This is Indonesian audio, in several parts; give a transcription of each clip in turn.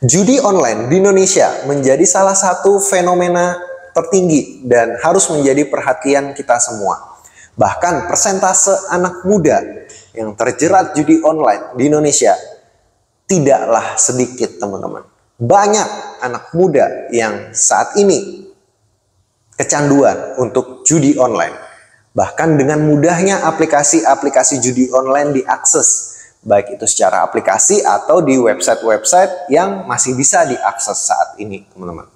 Judi online di Indonesia menjadi salah satu fenomena tertinggi dan harus menjadi perhatian kita semua. Bahkan persentase anak muda yang terjerat judi online di Indonesia tidaklah sedikit, teman-teman. Banyak anak muda yang saat ini kecanduan untuk judi online. Bahkan dengan mudahnya aplikasi-aplikasi judi online diakses, baik itu secara aplikasi atau di website-website yang masih bisa diakses saat ini, teman-teman.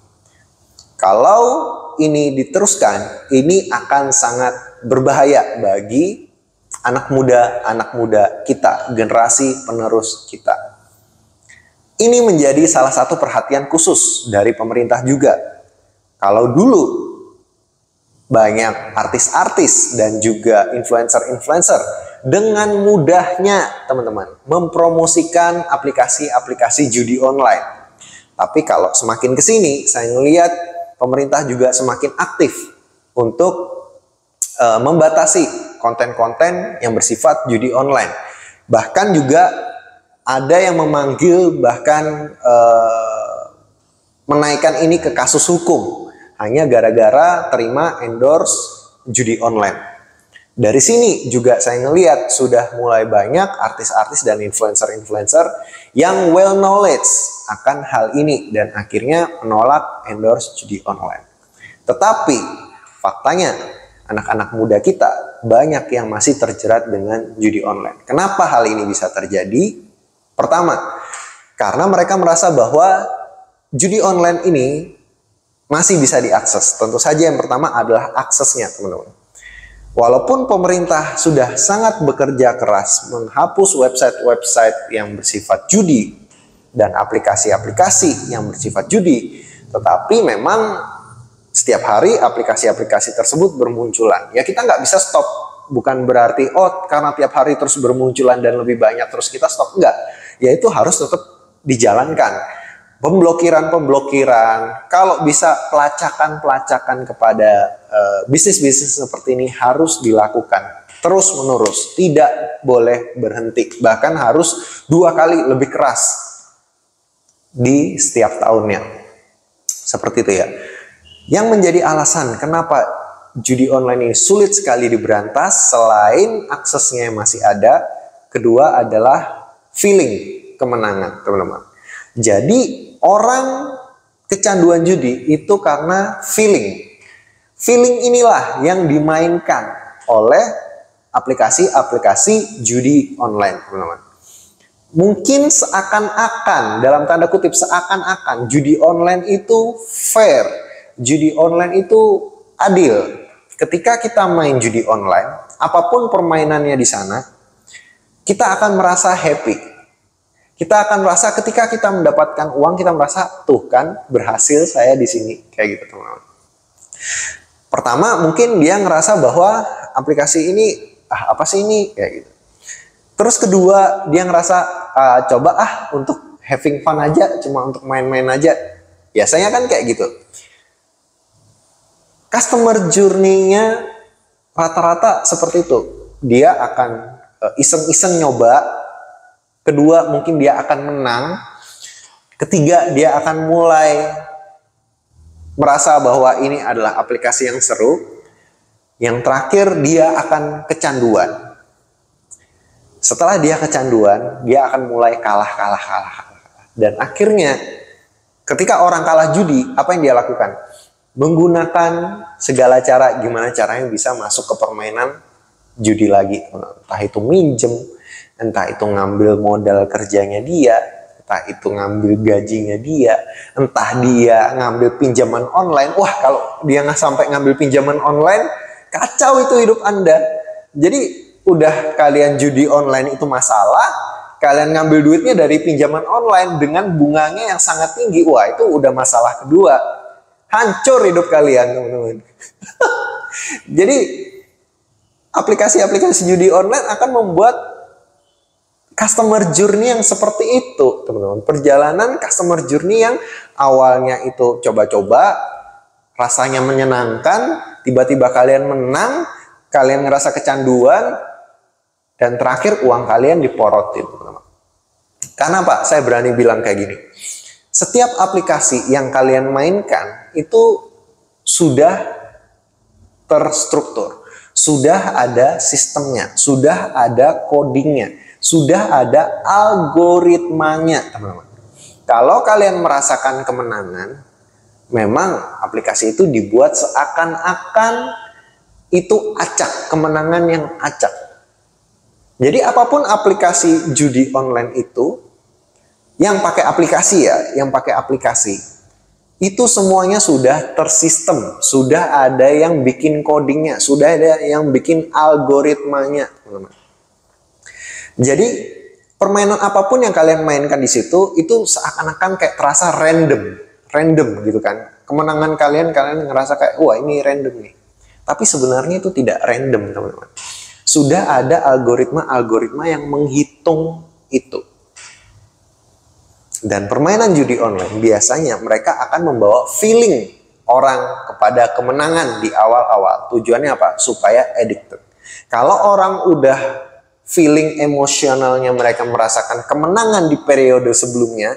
Kalau ini diteruskan, ini akan sangat berbahaya bagi anak muda kita, generasi penerus kita. Ini menjadi salah satu perhatian khusus dari pemerintah juga. Kalau dulu banyak artis-artis dan juga influencer-influencer dengan mudahnya, teman-teman, mempromosikan aplikasi-aplikasi judi online. Tapi kalau semakin ke sini, saya melihat pemerintah juga semakin aktif untuk membatasi konten-konten yang bersifat judi online. Bahkan juga ada yang memanggil, bahkan menaikkan ini ke kasus hukum hanya gara-gara terima endorse judi online. Dari sini juga saya ngelihat sudah mulai banyak artis-artis dan influencer-influencer yang well knowledge akan hal ini dan akhirnya menolak endorse judi online. Tetapi faktanya anak-anak muda kita banyak yang masih terjerat dengan judi online. Kenapa hal ini bisa terjadi? Pertama, karena mereka merasa bahwa judi online ini masih bisa diakses. Tentu saja yang pertama adalah aksesnya, teman-teman. Walaupun pemerintah sudah sangat bekerja keras menghapus website-website yang bersifat judi dan aplikasi-aplikasi yang bersifat judi, tetapi memang setiap hari aplikasi-aplikasi tersebut bermunculan. Ya kita nggak bisa stop. Bukan berarti, oh karena tiap hari terus bermunculan dan lebih banyak terus kita stop. Enggak. Ya itu harus tetap dijalankan. Pemblokiran, kalau bisa pelacakan kepada bisnis-bisnis seperti ini harus dilakukan terus menerus, tidak boleh berhenti, bahkan harus 2 kali lebih keras di setiap tahunnya, seperti itu ya. Yang menjadi alasan kenapa judi online ini sulit sekali diberantas selain aksesnya yang masih ada, kedua adalah feeling kemenangan, teman-teman. Jadi orang kecanduan judi itu karena feeling. Feeling inilah yang dimainkan oleh aplikasi-aplikasi judi online, teman-teman. Mungkin seakan-akan, dalam tanda kutip seakan-akan, judi online itu fair. Judi online itu adil. Ketika kita main judi online, apapun permainannya di sana, kita akan merasa happy. Kita akan merasa ketika kita mendapatkan uang, kita merasa tuh kan berhasil saya di sini, kayak gitu, teman-teman. Pertama mungkin dia ngerasa bahwa aplikasi ini apa sih ini kayak gitu. Terus kedua dia ngerasa coba untuk having fun aja, cuma untuk main-main aja. Biasanya kan kayak gitu. Customer journey-nya rata-rata seperti itu. Dia akan iseng-iseng nyoba. Kedua, mungkin dia akan menang. Ketiga, dia akan mulai merasa bahwa ini adalah aplikasi yang seru. Yang terakhir, dia akan kecanduan. Setelah dia kecanduan, dia akan mulai kalah. Dan akhirnya, ketika orang kalah judi, apa yang dia lakukan? Menggunakan segala cara, gimana caranya bisa masuk ke permainan judi lagi. Entah itu minjem, entah itu ngambil modal kerjanya dia, entah itu ngambil gajinya dia, entah dia ngambil pinjaman online. Wah, kalau dia nggak sampai ngambil pinjaman online, kacau itu hidup Anda. Jadi udah kalian judi online itu masalah, kalian ngambil duitnya dari pinjaman online dengan bunganya yang sangat tinggi. Wah, itu udah masalah kedua. Hancur hidup kalian, teman-teman. Jadi aplikasi-aplikasi judi online akan membuat customer journey yang seperti itu, teman-teman. Perjalanan customer journey yang awalnya itu coba-coba, rasanya menyenangkan, tiba-tiba kalian menang, kalian ngerasa kecanduan, dan terakhir uang kalian diporotin, teman-teman. Karena Pak, saya berani bilang kayak gini. Setiap aplikasi yang kalian mainkan itu sudah terstruktur, sudah ada sistemnya, sudah ada codingnya, sudah ada algoritmanya, teman-teman. Kalau kalian merasakan kemenangan, memang aplikasi itu dibuat seakan-akan itu acak, kemenangan yang acak. Jadi apapun aplikasi judi online itu, yang pakai aplikasi itu semuanya sudah tersistem, sudah ada yang bikin codingnya, sudah ada yang bikin algoritmanya, teman-teman. Jadi permainan apapun yang kalian mainkan di situ itu seakan-akan kayak terasa random gitu kan. Kemenangan kalian ngerasa kayak wah ini random nih. Tapi sebenarnya itu tidak random, teman-teman. Sudah ada algoritma yang menghitung itu. Dan permainan judi online biasanya mereka akan membawa feeling orang kepada kemenangan di awal-awal. Tujuannya apa? Supaya addicted. Kalau orang udah feeling emosionalnya, mereka merasakan kemenangan di periode sebelumnya,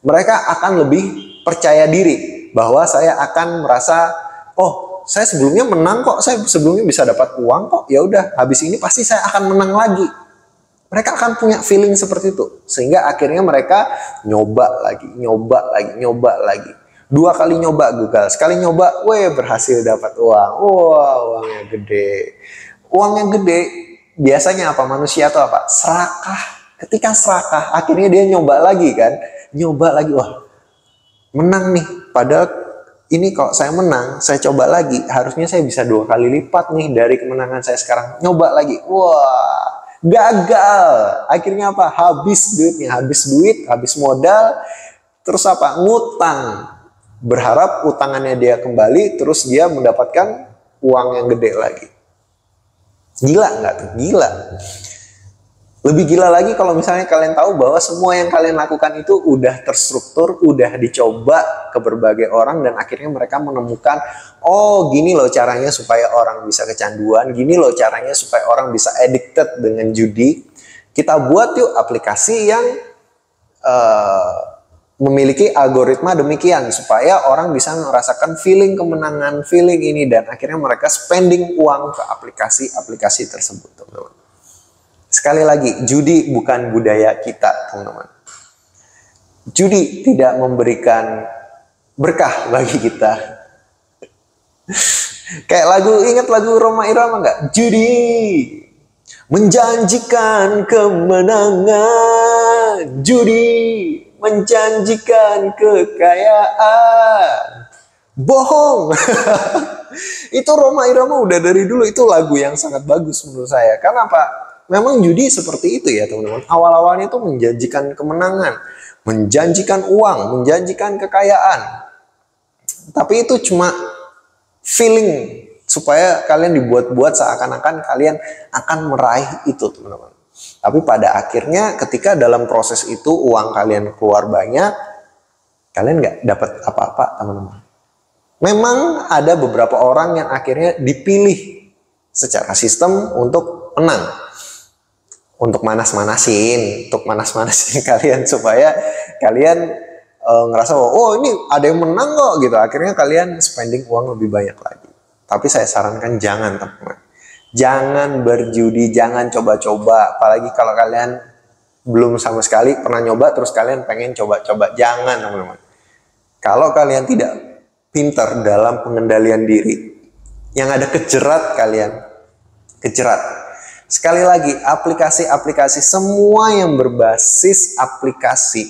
mereka akan lebih percaya diri bahwa saya akan merasa, oh saya sebelumnya menang kok, saya sebelumnya bisa dapat uang kok, ya udah habis ini pasti saya akan menang lagi. Mereka akan punya feeling seperti itu. Sehingga akhirnya mereka nyoba lagi. 2 kali nyoba gagal. Sekali nyoba, berhasil dapat uang. Wah, uangnya gede. Uang yang gede biasanya apa? Manusia atau apa? Serakah. Ketika serakah, akhirnya dia nyoba lagi kan. Nyoba lagi, wah menang nih. Padahal ini kalau saya menang, saya coba lagi. Harusnya saya bisa 2 kali lipat nih dari kemenangan saya sekarang. Nyoba lagi. Wah. Gagal. Akhirnya apa? Habis duitnya, habis modal. Terus apa? Ngutang. Berharap utangannya dia kembali, terus dia mendapatkan uang yang gede lagi. Gila nggak tuh? Gila. Lebih gila lagi kalau misalnya kalian tahu bahwa semua yang kalian lakukan itu udah terstruktur, udah dicoba ke berbagai orang, dan akhirnya mereka menemukan, oh gini loh caranya supaya orang bisa kecanduan, gini loh caranya supaya orang bisa addicted dengan judi. Kita buat yuk aplikasi yang memiliki algoritma demikian, supaya orang bisa merasakan feeling kemenangan, feeling ini, dan akhirnya mereka spending uang ke aplikasi-aplikasi tersebut, teman-teman. Sekali lagi, judi bukan budaya kita, teman-teman. Judi tidak memberikan berkah bagi kita. Kayak ingat lagu Rhoma Irama nggak? Judi menjanjikan kemenangan, judi menjanjikan kekayaan. Bohong. Itu Rhoma Irama udah dari dulu, itu lagu yang sangat bagus menurut saya. Karena apa? Memang judi seperti itu ya teman-teman. Awal-awalnya itu menjanjikan kemenangan, menjanjikan uang, menjanjikan kekayaan. Tapi itu cuma feeling supaya kalian dibuat-buat seakan-akan kalian akan meraih itu, teman-teman. Tapi pada akhirnya ketika dalam proses itu uang kalian keluar banyak, kalian nggak dapat apa-apa, teman-teman. Memang ada beberapa orang yang akhirnya dipilih secara sistem untuk menang. Untuk manas-manasin kalian supaya kalian ngerasa oh ini ada yang menang kok gitu. Akhirnya kalian spending uang lebih banyak lagi. Tapi saya sarankan jangan, teman-teman. Jangan berjudi, jangan coba-coba. Apalagi kalau kalian belum sama sekali pernah nyoba terus kalian pengen coba-coba. Jangan, teman-teman. Kalau kalian tidak pintar dalam pengendalian diri, yang ada kejerat kalian. Kejerat. Sekali lagi, aplikasi-aplikasi semua yang berbasis aplikasi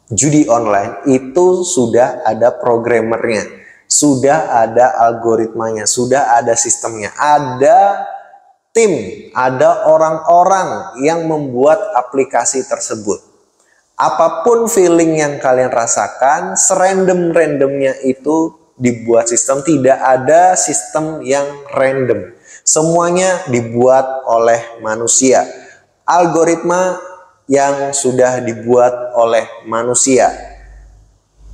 judi online itu sudah ada programmernya, sudah ada algoritmanya, sudah ada sistemnya, ada tim, ada orang-orang yang membuat aplikasi tersebut. Apapun feeling yang kalian rasakan, serandom-randomnya itu dibuat sistem, tidak ada sistem yang random. Semuanya dibuat oleh manusia. Algoritma yang sudah dibuat oleh manusia.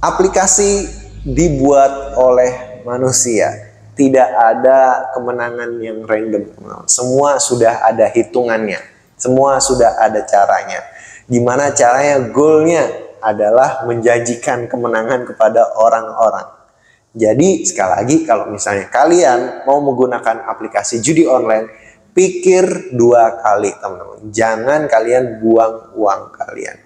Aplikasi dibuat oleh manusia. Tidak ada kemenangan yang random. Semua sudah ada hitungannya. Semua sudah ada caranya. Gimana caranya, goalnya, adalah menjanjikan kemenangan kepada orang-orang. Jadi sekali lagi, kalau misalnya kalian mau menggunakan aplikasi judi online, pikir 2 kali teman-teman. Jangan kalian buang uang kalian.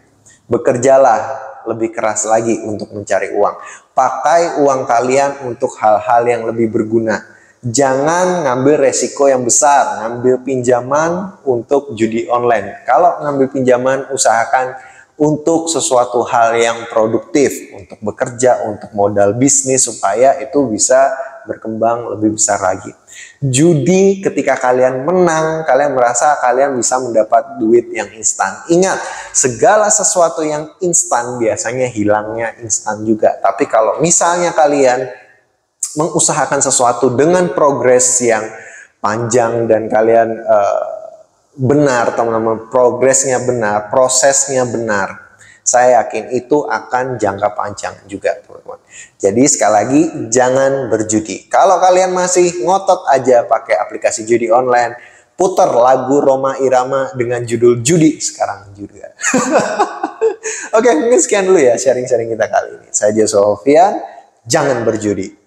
Bekerjalah lebih keras lagi untuk mencari uang. Pakai uang kalian untuk hal-hal yang lebih berguna. Jangan ngambil resiko yang besar, ngambil pinjaman untuk judi online. Kalau ngambil pinjaman, usahakan untuk sesuatu hal yang produktif, untuk bekerja, untuk modal bisnis, supaya itu bisa berkembang lebih besar lagi. Judi, ketika kalian menang, kalian merasa kalian bisa mendapat duit yang instan. Ingat, segala sesuatu yang instan biasanya hilangnya instan juga. Tapi kalau misalnya kalian mengusahakan sesuatu dengan progres yang panjang dan kalian benar, teman-teman, progresnya benar, prosesnya benar, saya yakin itu akan jangka panjang juga, teman-teman. Jadi sekali lagi, jangan berjudi. Kalau kalian masih ngotot aja pakai aplikasi judi online, putar lagu Rhoma Irama dengan judul Judi sekarang juga. Oke, mungkin sekian dulu ya sharing-sharing kita kali ini. Saya Joshua Hovian, jangan berjudi.